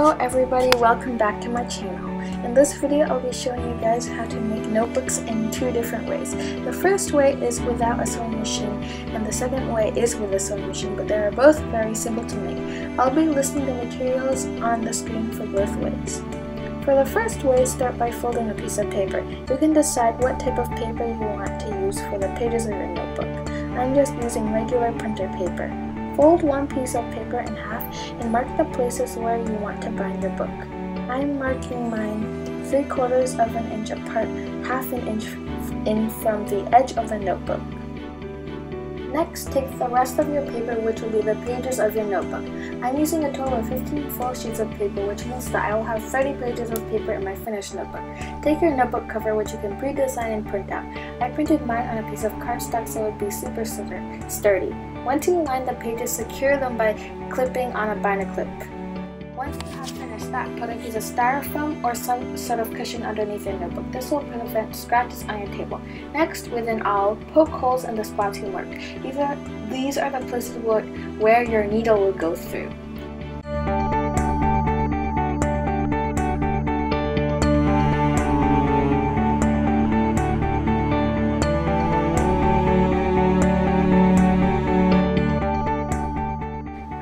Hello everybody, welcome back to my channel. In this video I'll be showing you guys how to make notebooks in two different ways. The first way is without a sewing machine and the second way is with a sewing machine, but they are both very simple to make. I'll be listing the materials on the screen for both ways. For the first way, start by folding a piece of paper. You can decide what type of paper you want to use for the pages of your notebook. I'm just using regular printer paper. Fold one piece of paper in half and mark the places where you want to bind your book. I'm marking mine 3/4 of an inch apart, half an inch in from the edge of the notebook. Next, take the rest of your paper, which will be the pages of your notebook. I'm using a total of 15 full sheets of paper, which means that I will have 30 pages of paper in my finished notebook. Take your notebook cover, which you can pre-design and print out. I printed mine on a piece of cardstock so it would be super sturdy. Once you line the pages, secure them by clipping on a binder clip. Once you have finished that, put a piece of styrofoam or some sort of cushion underneath your notebook. This will prevent scratches on your table. Next, with an awl, poke holes in the spots you marked. These are the places where your needle will go through.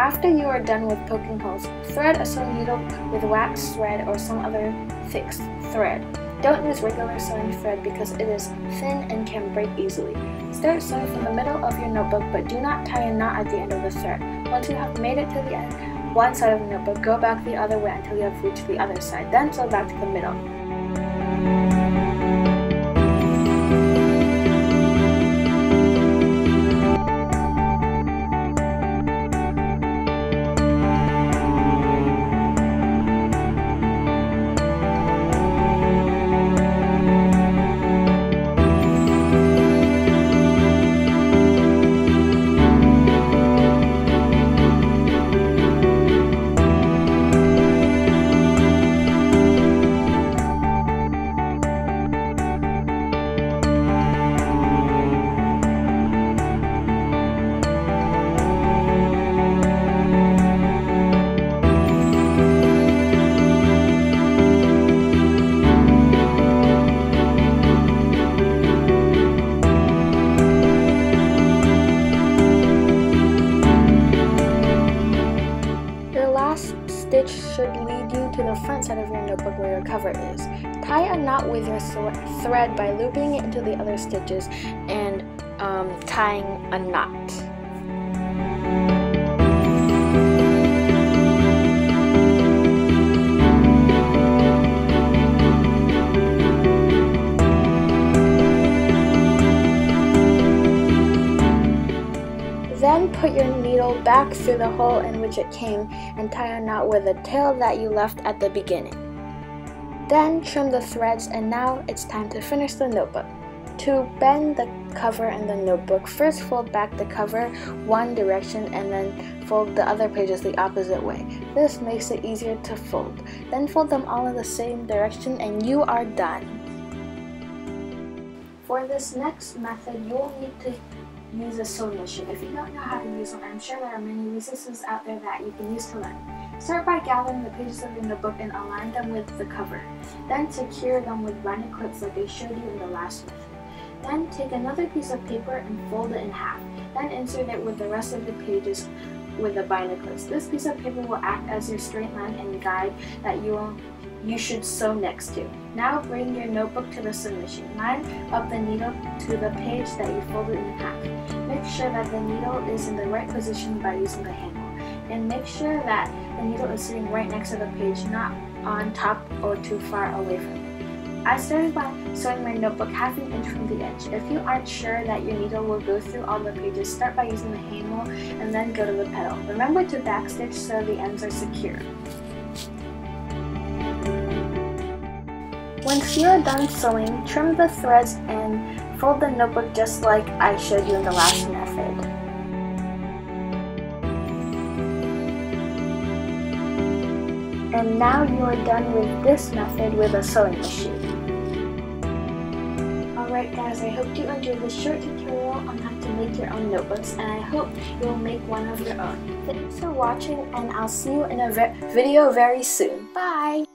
After you are done with poking holes, thread a sewing needle with wax thread or some other thick thread. Don't use regular sewing thread because it is thin and can break easily. Start sewing from the middle of your notebook, but do not tie a knot at the end of the thread. Once you have made it to the end, one side of the notebook, go back the other way until you have reached the other side, then sew back to the middle. Stitch should lead you to the front side of your notebook where your cover is. Tie a knot with your thread by looping it into the other stitches and tying a knot. Then put your needle back through the hole in which it came and tie a knot with the tail that you left at the beginning. Then trim the threads, and now it's time to finish the notebook. To bend the cover in the notebook, first fold back the cover one direction and then fold the other pages the opposite way. This makes it easier to fold. Then fold them all in the same direction and you are done. For this next method, you will need to use a sewing machine. If you don't know how to use one, I'm sure there are many resources out there that you can use to learn. Start by gathering the pages of your notebook and align them with the cover. Then secure them with binder clips like I showed you in the last method. Then take another piece of paper and fold it in half. Then insert it with the rest of the pages with the binder clips. This piece of paper will act as your straight line and guide that you should sew next to. Now bring your notebook to the sewing machine. Line up the needle to the page that you folded in half. Make sure that the needle is in the right position by using the handle. And make sure that the needle is sitting right next to the page, not on top or too far away from it. I started by sewing my notebook half an inch from the edge. If you aren't sure that your needle will go through all the pages, start by using the handle and then go to the pedal. Remember to backstitch so the ends are secure. Once you are done sewing, trim the threads and fold the notebook just like I showed you in the last method. And now you are done with this method with a sewing machine. Alright guys, I hope you enjoyed this short tutorial on how to make your own notebooks, and I hope you'll make one of your own. Thanks for watching, and I'll see you in a video very soon. Bye!